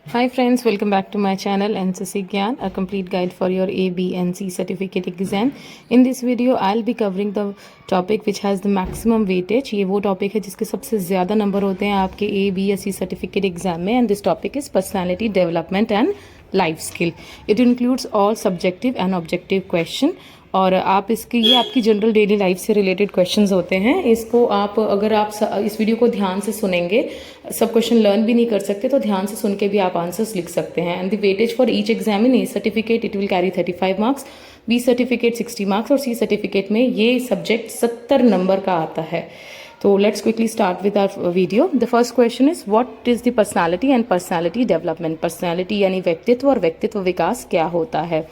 Hi friends, welcome back to my channel NCC Gyan, a complete guide for your A, B and C certificate exam. In this video, I'll be covering the topic which has the maximum weightage. ये वो topic है जिसके सबसे ज़्यादा number होते हैं आपके A, B या C certificate exam में, and this topic is personality development and life skill. It includes all subjective and objective question. और आप इसकी ये आपकी जनरल डेली लाइफ से रिलेटेड क्वेश्चंस होते हैं। इसको आप अगर आप इस वीडियो को ध्यान से सुनेंगे, सब क्वेश्चन लर्न भी नहीं कर सकते तो ध्यान से सुन के भी आप आंसर्स लिख सकते हैं। And the weightage for each exam in A certificate it will carry 35 marks, B certificate 60 marks और सी सर्टिफिकेट में ये सब्जेक्ट 70 नंबर का आता है। तो let's quickly start with our video. The first question is what is the personality and personality development. Personality यानी व्यक्तित्व और व्यक्तित्व विकास क्या होता है।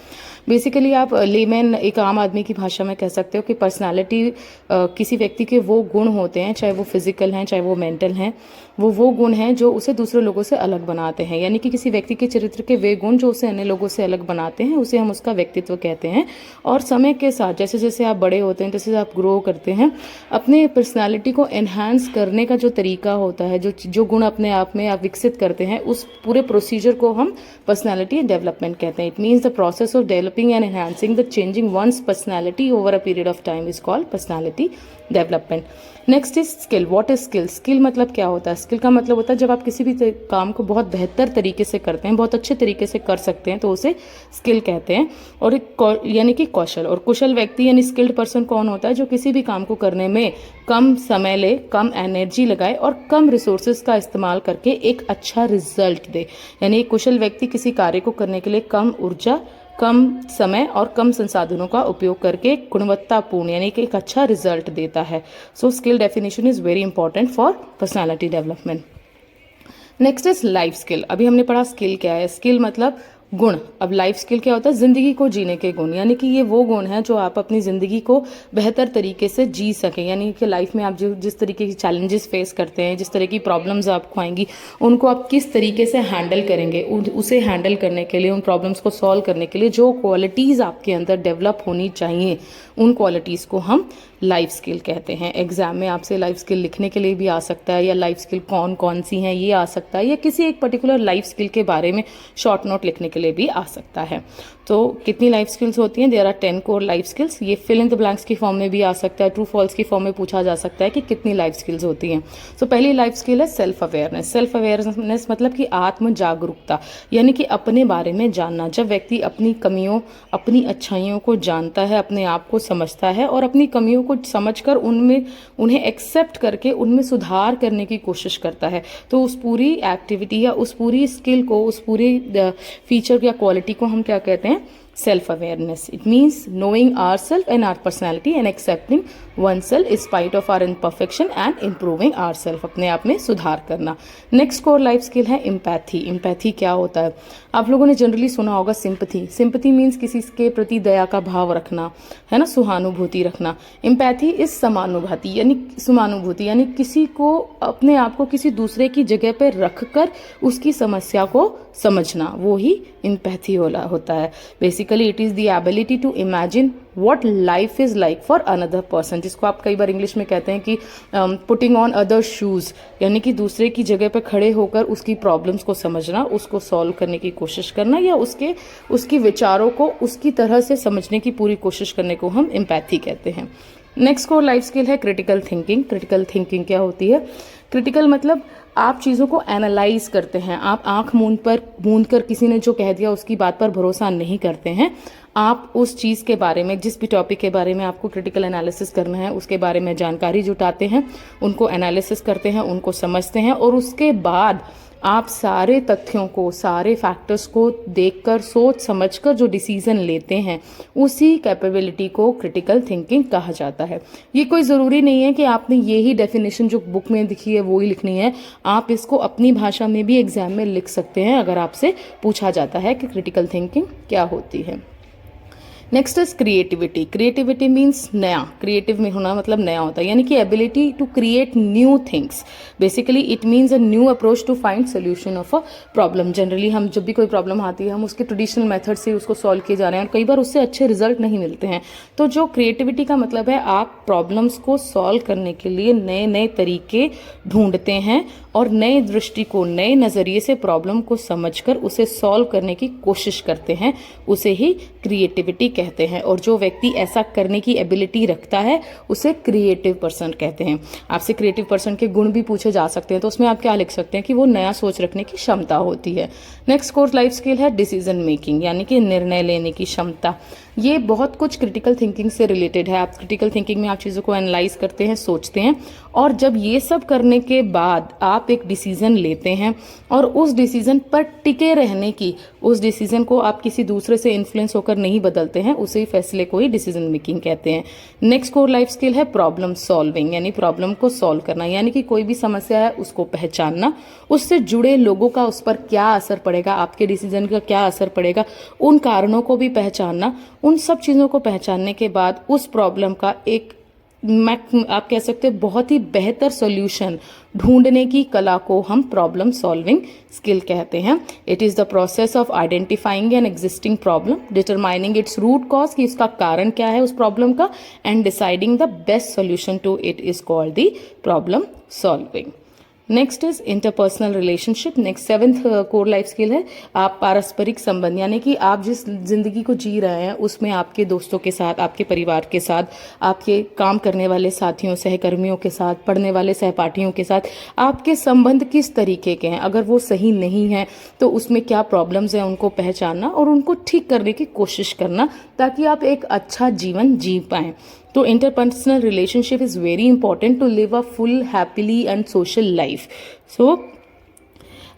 बेसिकली आप लेमैन एक आम आदमी की भाषा में कह सकते हो कि पर्सनालिटी किसी व्यक्ति के वो गुण होते हैं, चाहे वो फिजिकल हैं चाहे वो मेंटल हैं, वो गुण हैं जो उसे दूसरे लोगों से अलग बनाते हैं। यानी कि किसी व्यक्ति के चरित्र के वे गुण जो उसे अन्य लोगों से अलग बनाते हैं उसे हम उसका व्यक्तित्व कहते हैं। और समय के साथ जैसे जैसे आप बड़े होते हैं जैसे आप ग्रो करते हैं, अपने पर्सनालिटी को एनहांस करने का जो तरीका होता है, जो गुण अपने आप में आप विकसित करते हैं, उस पूरे प्रोसीजर को हम पर्सनालिटी डेवलपमेंट कहते हैं। It means the process of developing and enhancing the changing one's personality over a period of time is called personality development. Next is skill. What is skill. Skill मतलब क्या होता है। Skill का मतलब होता है जब आप किसी भी काम को बहुत बेहतर तरीके से करते हैं, बहुत अच्छे तरीके से कर सकते हैं तो उसे स्किल कहते हैं। और एक यानी कि कौशल। और कुशल व्यक्ति यानी स्किल्ड पर्सन कौन होता है, जो किसी भी काम को करने में कम समय ले, कम एनर्जी लगाए और कम रिसोर्सेज का इस्तेमाल करके एक अच्छा रिजल्ट दे। यानी एक कुशल व्यक्ति किसी कार्य को करने के लिए कम ऊर्जा, कम समय और कम संसाधनों का उपयोग करके गुणवत्तापूर्ण यानी कि एक अच्छा रिजल्ट देता है। So skill definition is very important for personality development. Next is life skill. अभी हमने पढ़ा स्किल क्या है। स्किल मतलब गुण। अब लाइफ स्किल क्या होता है, जिंदगी को जीने के गुण। यानी कि ये वो गुण हैं जो आप अपनी जिंदगी को बेहतर तरीके से जी सकें। यानी कि लाइफ में आप जिस तरीके की चैलेंजेस फेस करते हैं, जिस तरह की प्रॉब्लम्स आपको आएंगी, उनको आप किस तरीके से हैंडल करेंगे। उसे हैंडल करने के लिए, उन प्रॉब्लम्स को सॉल्व करने के लिए जो क्वालिटीज़ आपके अंदर डेवलप होनी चाहिए, उन क्वालिटीज़ को हम लाइफ स्किल कहते हैं। एग्जाम में आपसे लाइफ स्किल लिखने के लिए भी आ सकता है, या लाइफ स्किल कौन कौन सी हैं ये आ सकता है, या किसी एक पर्टिकुलर लाइफ स्किल के बारे में शॉर्ट नोट लिखने के लिए भी आ सकता है। तो कितनी लाइफ स्किल्स होती हैं, there are 10 core life skills. ये फिल इन द ब्लैंक्स की फॉर्म में भी आ सकता है, ट्रू फॉल्स की फॉर्म में पूछा जा सकता है कि कितनी लाइफ स्किल्स होती हैं। तो पहली लाइफ स्किल है सेल्फ अवेयरनेस। सेल्फ अवेयरनेस मतलब कि आत्म जागरूकता, यानी कि अपने बारे में जानना। जब व्यक्ति अपनी कमियों, अपनी अच्छाइयों को जानता है, अपने आप को समझता है और अपनी कमियों को समझकर उन्हें एक्सेप्ट करके उनमें सुधार करने की कोशिश करता है, तो उस पूरी एक्टिविटी या उस पूरी स्किल को, उस पूरी फीचर या क्वालिटी को हम क्या कहते हैं, self awareness. It means knowing our self and our personality and accepting one self in spite of our imperfection and improving our self, अपने आप में सुधार करना। नेक्स्ट कोर लाइफ स्किल है इम्पैथी। इम्पैथी क्या होता है, आप लोगों ने जनरली सुना होगा सिंपथी। सिंपथी मीन्स किसी के प्रति दया का भाव रखना, है ना, सहानुभूति रखना। इम्पैथी इज समानुभूति यानी किसी को, अपने आप को किसी दूसरे की जगह पर रखकर उसकी समस्या को समझना, वो ही इम्पैथी होता है। Basically it is the ability to imagine what life is like for another person, जिसको आप कई बार इंग्लिश में कहते हैं कि पुटिंग ऑन अदर शूज, यानी कि दूसरे की जगह पर खड़े होकर उसकी प्रॉब्लम्स को समझना, उसको सॉल्व करने की कोशिश करना, या उसके विचारों को उसकी तरह से समझने की पूरी कोशिश करने को हम एम्पैथी कहते हैं। नेक्स्ट कोर लाइफ स्किल है क्रिटिकल थिंकिंग। क्रिटिकल थिंकिंग क्या होती है। क्रिटिकल मतलब आप चीज़ों को एनालाइज करते हैं। आप आंख मूंद कर किसी ने जो कह दिया उसकी बात पर भरोसा नहीं करते हैं। आप उस चीज़ के बारे में, जिस भी टॉपिक के बारे में आपको क्रिटिकल एनालिसिस करना है, उसके बारे में जानकारी जुटाते हैं, उनको एनालिसिस करते हैं, उनको समझते हैं और उसके बाद आप सारे तथ्यों को, सारे फैक्टर्स को देखकर, सोच समझकर जो डिसीजन लेते हैं, उसी कैपेबिलिटी को क्रिटिकल थिंकिंग कहा जाता है। ये कोई ज़रूरी नहीं है कि आपने यही डेफिनेशन जो बुक में दिखी है वो ही लिखनी है। आप इसको अपनी भाषा में भी एग्जाम में लिख सकते हैं अगर आपसे पूछा जाता है कि क्रिटिकल थिंकिंग क्या होती है। Next is creativity. Creativity means नया, क्रिएटिव में होना मतलब नया होता है, यानी कि ability to create new things. Basically it means a new approach to find solution of a problem. Generally हम जब भी कोई प्रॉब्लम आती है हम उसके ट्रेडिशनल मेथड से उसको सॉल्व किए जा रहे हैं और कई बार उससे अच्छे रिजल्ट नहीं मिलते हैं। तो जो क्रिएटिविटी का मतलब है आप प्रॉब्लम्स को सॉल्व करने के लिए नए नए तरीके ढूंढते हैं और नए दृष्टिकोण, नए नज़रिए से प्रॉब्लम को समझकर उसे सॉल्व करने की कोशिश करते हैं, उसे ही क्रिएटिविटी कहते हैं। और जो व्यक्ति ऐसा करने की एबिलिटी रखता है उसे क्रिएटिव पर्सन कहते हैं। आपसे क्रिएटिव पर्सन के गुण भी पूछे जा सकते हैं, तो उसमें आप क्या लिख सकते हैं कि वो नया सोच रखने की क्षमता होती है। नेक्स्ट कोर लाइफ स्किल है डिसीजन मेकिंग, यानी कि निर्णय लेने की क्षमता। ये बहुत कुछ क्रिटिकल थिंकिंग से रिलेटेड है। आप क्रिटिकल थिंकिंग में आप चीज़ों को एनालाइज करते हैं, सोचते हैं, और जब ये सब करने के बाद आप एक डिसीजन लेते हैं और उस डिसीजन पर टिके रहने की, उस डिसीजन को आप किसी दूसरे से इन्फ्लुएंस होकर नहीं बदलते हैं, उसी फैसले को ही डिसीजन मेकिंग कहते हैं। नेक्स्ट कोर लाइफ स्किल है प्रॉब्लम सॉल्विंग, यानी प्रॉब्लम को सॉल्व करना, यानी कि कोई भी समस्या है उसको पहचानना, उससे जुड़े लोगों का उस पर क्या असर पड़ेगा, आपके डिसीजन का क्या असर पड़ेगा, उन कारणों को भी पहचानना। उन सब चीज़ों को पहचानने के बाद उस प्रॉब्लम का एक आप कह सकते हैं बहुत ही बेहतर सॉल्यूशन ढूंढने की कला को हम प्रॉब्लम सॉल्विंग स्किल कहते हैं। It is the process of identifying an existing problem, determining its root cause कि इसका कारण क्या है उस प्रॉब्लम का, and deciding the best solution to it is called the problem solving. Next is interpersonal relationship. Next seventh core life skill है आप पारस्परिक संबंध, यानी कि आप जिस जिंदगी को जी रहे हैं उसमें आपके दोस्तों के साथ, आपके परिवार के साथ, आपके काम करने वाले साथियों, सहकर्मियों के साथ, पढ़ने वाले सहपाठियों के साथ आपके संबंध किस तरीके के हैं। अगर वो सही नहीं है तो उसमें क्या प्रॉब्लम्स हैं उनको पहचानना और उनको ठीक करने की कोशिश करना, ताकि आप एक अच्छा जीवन जी पाएं। तो interpersonal relationship is very important to live a full happily and social life. So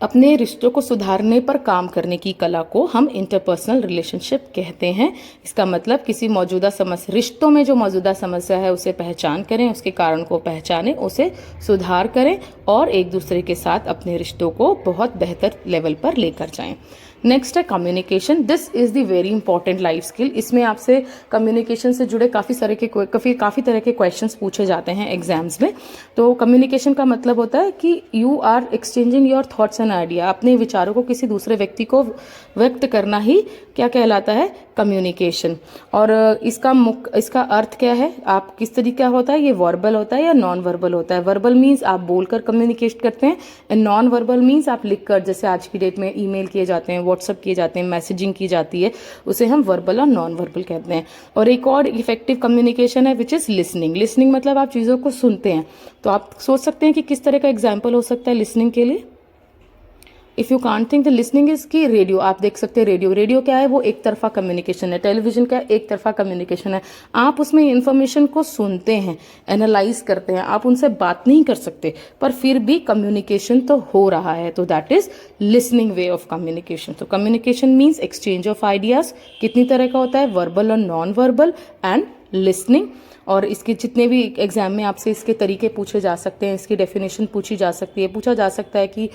अपने रिश्तों को सुधारने पर काम करने की कला को हम इंटरपर्सनल रिलेशनशिप कहते हैं। इसका मतलब किसी मौजूदा समस्या, रिश्तों में जो मौजूदा समस्या है उसे पहचान करें, उसके कारण को पहचानें, उसे सुधार करें और एक दूसरे के साथ अपने रिश्तों को बहुत बेहतर लेवल पर लेकर जाएं। नेक्स्ट है communication. This is the very important life skill. इसमें आपसे कम्युनिकेशन से जुड़े काफ़ी तरह के क्वेश्चंस पूछे जाते हैं एग्जाम्स में। तो कम्युनिकेशन का मतलब होता है कि you are exchanging your thoughts and idea, अपने विचारों को किसी दूसरे व्यक्ति को व्यक्त करना ही क्या कहलाता है, कम्युनिकेशन। और इसका अर्थ क्या है, आप किस तरीके का होता है, ये वर्बल होता है या नॉन वर्बल होता है। वर्बल मीन्स आप बोलकर कम्युनिकेट करते हैं, एंड नॉन वर्बल मीन्स आप लिखकर, जैसे आज की डेट में ईमेल किए जाते हैं, व्हाट्सअप किए जाते हैं, मैसेजिंग की जाती है, उसे हम वर्बल और नॉन वर्बल कहते हैं। और एक और इफेक्टिव कम्युनिकेशन है विच इज लिसनिंग। लिसनिंग मतलब आप चीज़ों को सुनते हैं। तो आप सोच सकते हैं कि किस तरह का एग्जाम्पल हो सकता है लिसनिंग के लिए। If you can't think the listening is की रेडियो, आप देख सकते हैं रेडियो क्या है, वो एक तरफा कम्युनिकेशन है। टेलीविजन क्या है, एक तरफा कम्युनिकेशन है। आप उसमें इंफॉर्मेशन को सुनते हैं, एनालाइज करते हैं, आप उनसे बात नहीं कर सकते पर फिर भी कम्युनिकेशन तो हो रहा है, तो that is listening way of communication. तो communication means exchange of ideas. कितनी तरह का होता है, वर्बल और नॉन वर्बल एंड लिसनिंग। और इसके जितने भी एग्जाम में आपसे इसके तरीके पूछे जा सकते हैं, इसकी डेफिनेशन पूछी जा सकती है। पूछा जा सकता है कि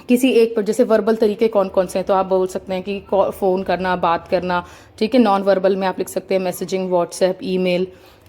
किसी एक पर, जैसे वर्बल तरीके कौन कौन से हैं, तो आप बोल सकते हैं कि फ़ोन करना, बात करना, ठीक है। नॉन वर्बल में आप लिख सकते हैं messaging, WhatsApp, email.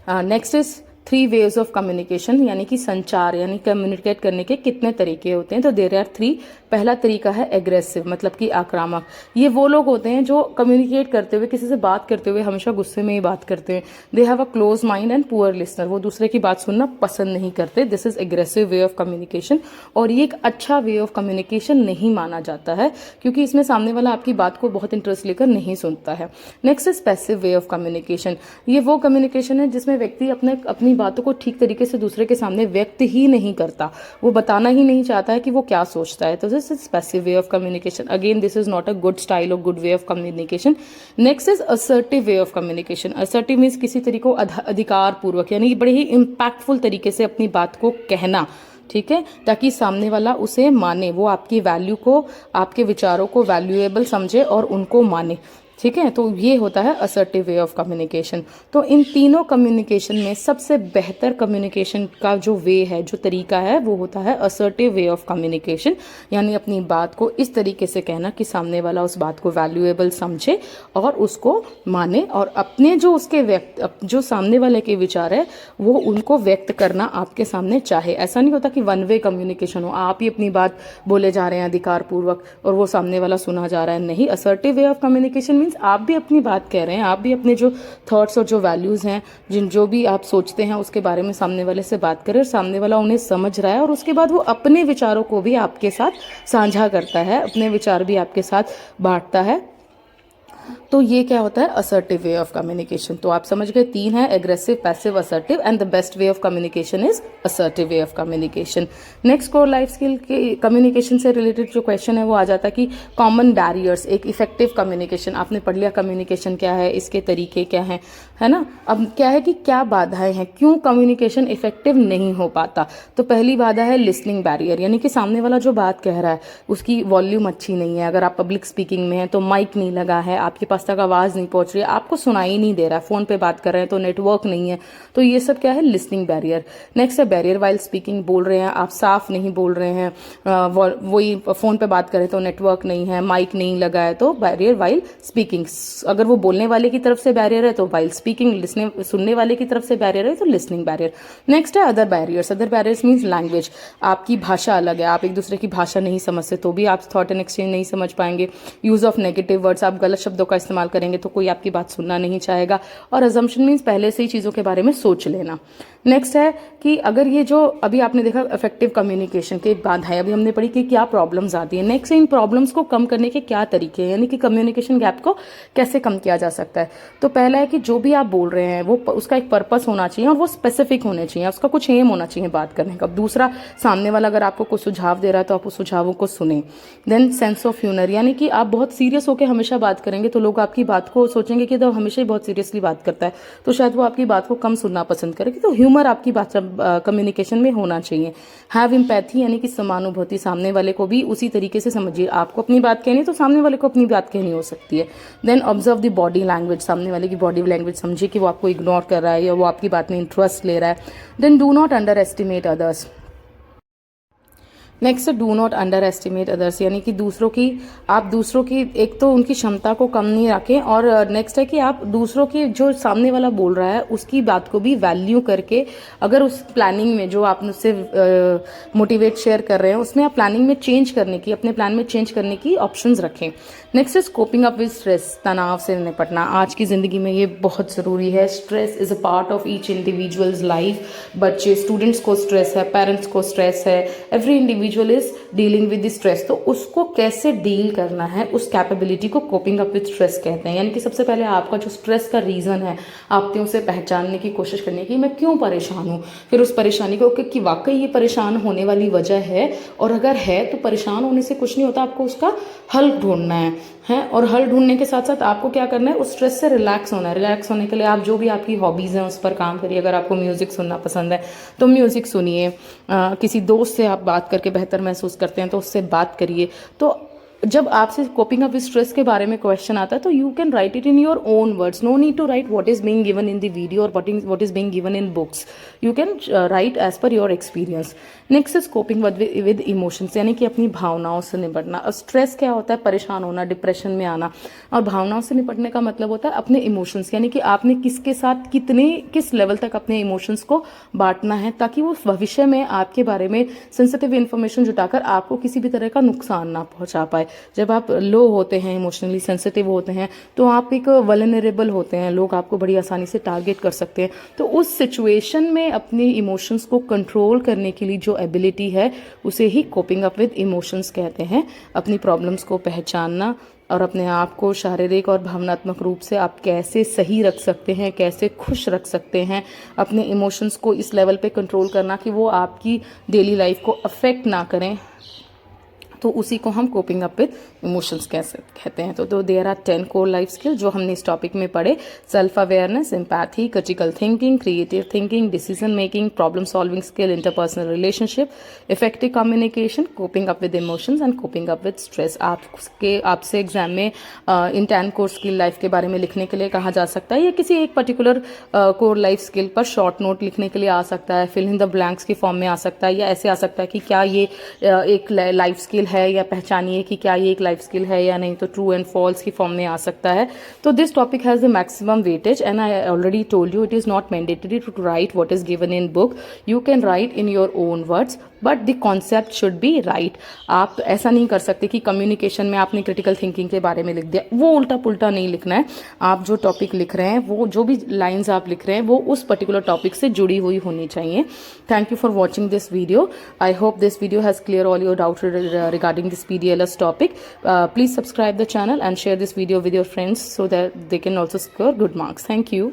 Next is 3 ways of communication, यानी कि संचार, यानी कम्युनिकेट करने के कितने तरीके होते हैं। तो देयर आर 3। पहला तरीका है एग्रेसिव, मतलब कि आक्रामक। ये वो लोग होते हैं जो कम्युनिकेट करते हुए, किसी से बात करते हुए हमेशा गुस्से में ही बात करते हैं। They have a close mind and poor listener, वो दूसरे की बात सुनना पसंद नहीं करते। This is aggressive way of communication. और ये एक अच्छा वे ऑफ कम्युनिकेशन नहीं माना जाता है, क्योंकि इसमें सामने वाला आपकी बात को बहुत इंटरेस्ट लेकर नहीं सुनता है। Next is passive way of communication. ये वो कम्युनिकेशन है जिसमें व्यक्ति अपनी बातों को ठीक तरीके से दूसरे के सामने व्यक्त ही नहीं करता, वो बताना ही नहीं चाहता है कि वो क्या सोचता है। तो this is passive way of communication. Again this is not a good style और good way of communication. Next is assertive way of communication. Assertive means किसी तरीके को अधिकार पूर्वक, यानी बड़े ही इम्पैक्टफुल तरीके से अपनी बात को कहना, ठीक है, ताकि सामने वाला उसे माने, वो आपकी वैल्यू को, आपके विचारों को वैल्यूएबल समझे और उनको माने। ठीक है। तो ये होता है असर्टिव वे ऑफ कम्युनिकेशन। तो इन तीनों कम्युनिकेशन में सबसे बेहतर कम्युनिकेशन का जो वे है, जो तरीका है, वो होता है असर्टिव वे ऑफ कम्युनिकेशन, यानी अपनी बात को इस तरीके से कहना कि सामने वाला उस बात को वैल्यूएबल समझे और उसको माने, और अपने जो उसके जो सामने वाले के विचार है वो उनको व्यक्त करना आपके सामने चाहे। ऐसा नहीं होता कि वन वे कम्युनिकेशन हो, आप ही अपनी बात बोले जा रहे हैं अधिकार पूर्वक और वो सामने वाला सुना जा रहा है। नहीं, assertive way of communication means आप भी अपनी बात कह रहे हैं, आप भी अपने जो थॉट्स और जो वैल्यूज़ हैं, जो भी आप सोचते हैं उसके बारे में सामने वाले से बात करें और सामने वाला उन्हें समझ रहा है और उसके बाद वो अपने विचारों को भी आपके साथ साझा करता है, अपने विचार भी आपके साथ बांटता है। तो ये क्या होता है, असर्टिव वे ऑफ कम्युनिकेशन। तो आप समझ गए, तीन है, aggressive, passive, assertive, and the best way of communication is assertive way of communication. Next core life skill के कम्युनिकेशन से रिलेटेड जो क्वेश्चन है वो आ जाता है कि कॉमन बैरियर्स, एक इफेक्टिव कम्युनिकेशन। आपने पढ़ लिया कम्युनिकेशन क्या है, इसके तरीके क्या हैं, है ना। अब क्या है कि क्या बाधाएं हैं, क्यों कम्युनिकेशन इफेक्टिव नहीं हो पाता। तो पहली बाधा है लिसनिंग बैरियर, यानी कि सामने वाला जो बात कह रहा है उसकी वॉल्यूम अच्छी नहीं है। अगर आप पब्लिक स्पीकिंग में हैं तो माइक नहीं लगा है, आपके पास तक आवाज़ नहीं पहुंच रही है, आपको सुनाई नहीं दे रहा है, फ़ोन पे बात कर रहे हैं तो नेटवर्क नहीं है। तो ये सब क्या है, लिसनिंग बैरियर। नेक्स्ट है बैरियर वाइल स्पीकिंग, बोल रहे हैं आप साफ नहीं बोल रहे हैं, वही फ़ोन पे बात करें तो नेटवर्क नहीं है, माइक नहीं लगा है, तो बैरियर वाइल स्पीकिंग। अगर वो बोलने वाले की तरफ से बैरियर है तो वाइल स्पीकिंग, लिसनिंग सुनने वाले की तरफ से बैरियर है तो लिसनिंग बैरियर। नेक्स्ट है other barriers. Other barriers means language, आपकी भाषा अलग है, आप एक दूसरे की भाषा नहीं समझते तो भी आप थॉट एंड एक्सचेंज नहीं समझ पाएंगे। यूज़ ऑफ नेगेटिव वर्ड्स, आप गलत शब्दों का इस्तेमाल करेंगे तो कोई आपकी बात सुनना नहीं चाहेगा। और अजम्पशन मीन्स पहले से ही चीज़ों के बारे में सोच लेना। नेक्स्ट है कि अगर ये जो अभी आपने देखा इफेक्टिव कम्युनिकेशन के बाद है, अभी हमने पढ़ी कि क्या प्रॉब्लम्स आती है। नेक्स्ट है इन प्रॉब्लम्स को कम करने के क्या तरीके हैं, यानी कि कम्युनिकेशन गैप को कैसे कम किया जा सकता है। तो पहला है कि जो भी आप बोल रहे हैं वो उसका एक पर्पस होना चाहिए और वो स्पेसिफिक होने चाहिए, उसका कुछ एम होना चाहिए बात करने का। दूसरा, सामने वाला अगर आपको कुछ सुझाव दे रहा है तो आप उस सुझावों को सुने। देन सेंस ऑफ ह्यूमर, यानी कि आप बहुत सीरियस होकर हमेशा बात करेंगे तो लोग आपकी बात को सोचेंगे कि तो हमेशा ही बहुत सीरियसली बात करता है, तो शायद वो आपकी बात को कम सुनना पसंद करेगी। तो ह्यूमर आपकी बात कम्युनिकेशन में होना चाहिए। हैव एम्पैथी, यानी कि समानुभूति, सामने वाले को भी उसी तरीके से समझिए। आपको अपनी बात कहनी तो सामने वाले को अपनी बात कहनी हो सकती है। Then observe the body language, सामने वाले की बॉडी लैंग्वेज समझिए कि वो आपको इग्नोर कर रहा है या वो आपकी बात में इंटरेस्ट ले रहा है। Then do not underestimate others. Next, do not underestimate others, यानी कि आप दूसरों की एक तो उनकी क्षमता को कम नहीं रखें, और नेक्स्ट है कि आप दूसरों की जो सामने वाला बोल रहा है उसकी बात को भी वैल्यू करके, अगर उस प्लानिंग में जो आप उससे मोटिवेट शेयर कर रहे हैं उसमें आप प्लानिंग में चेंज करने की, अपने प्लान में चेंज करने की ऑप्शंस रखें। Next is coping up with stress, तनाव से निपटना। आज की जिंदगी में ये बहुत ज़रूरी है। Stress is a part of each individuals life. बच्चे, स्टूडेंट्स को स्ट्रेस है, पेरेंट्स को स्ट्रेस है, every individual is dealing with the stress. तो उसको कैसे डील करना है, उस कैपेबिलिटी को कोपिंग अप विद स्ट्रेस कहते हैं। यानी कि सबसे पहले आपका जो स्ट्रेस का रीज़न है, आपने उसे पहचानने की कोशिश करनी कि मैं क्यों परेशान हूँ, फिर उस परेशानी को कि वाकई ये परेशान होने वाली वजह है, और अगर है तो परेशान होने से कुछ नहीं होता, आपको उसका हल ढूंढना है। और हल ढूंढने के साथ साथ आपको क्या करना है, उस स्ट्रेस से रिलैक्स होना है। रिलैक्स होने के लिए आप जो भी आपकी हॉबीज़ हैं उस पर काम करिए। अगर आपको म्यूज़िक सुनना पसंद है तो म्यूज़िक सुनिए, किसी दोस्त से आप बात करके बेहतर महसूस करते हैं तो उससे बात करिए। तो जब आपसे कोपिंग अप विद स्ट्रेस के बारे में क्वेश्चन आता है तो you can write it in your own words, no need to write what is being given in the video और what is being given in books. You can write as per your experience. Next is coping with emotions, यानी कि अपनी भावनाओं से निपटना। और stress क्या होता है, परेशान होना, डिप्रेशन में आना, और भावनाओं से निपटने का मतलब होता है अपने इमोशंस, यानी कि आपने किसके साथ किस लेवल तक अपने इमोशंस को बांटना है, ताकि वो भविष्य में आपके बारे में सेंसिटिव इन्फॉर्मेशन जुटाकर आपको किसी भी तरह का नुकसान ना पहुंचा पाए। जब आप लो होते हैं, इमोशनली सेंसिटिव होते हैं, तो आप एक वल्नरेबल होते हैं, लोग आपको बड़ी आसानी से टारगेट कर सकते हैं। तो उस सिचुएशन में अपने इमोशंस को कंट्रोल करने के लिए जो एबिलिटी है उसे ही कोपिंग अप विद इमोशंस कहते हैं। अपनी प्रॉब्लम्स को पहचानना और अपने आप को शारीरिक और भावनात्मक रूप से आप कैसे सही रख सकते हैं, कैसे खुश रख सकते हैं, अपने इमोशंस को इस लेवल पे कंट्रोल करना कि वो आपकी डेली लाइफ को अफेक्ट ना करें। तो उसी को हम कोपिंग अप विद इमोशंस कैसे कहते हैं। तो there are 10 core life skill जो हमने इस टॉपिक में पढ़े। Self awareness, empathy, critical thinking, creative thinking, decision making, problem solving skill, interpersonal relationship, effective communication, coping up with emotions and coping up with stress. आपसे exam में इन 10 core skill life के बारे में लिखने के लिए कहा जा सकता है, या किसी एक पर्टिकुलर कोर लाइफ स्किल पर शॉर्ट नोट लिखने के लिए आ सकता है, फिल इन द ब्लैंक्स की फॉर्म में आ सकता है, या ऐसे आ सकता है कि क्या ये एक लाइफ स्किल है, या पहचानिए कि क्या ये एक लाइफ स्किल है या नहीं, तो ट्रू एंड फॉल्स की फॉर्म में आ सकता है। तो this topic has the maximum weightage and I already told you it is not mandatory to write what is given in book. You can write in your own words but the concept should be right. आप ऐसा नहीं कर सकते कि communication में आपने critical thinking के बारे में लिख दिया, वो उल्टा पुल्टा नहीं लिखना है। आप जो टॉपिक लिख रहे हैं, वो जो भी लाइंस आप लिख रहे हैं, वो उस पर्टिकुलर टॉपिक से जुड़ी हुई होनी चाहिए। Thank you for watching this video. I hope this video has clear all your doubts regarding this PDLS topic. Please subscribe the channel and share this video with your friends so that they can also score good marks. Thank you.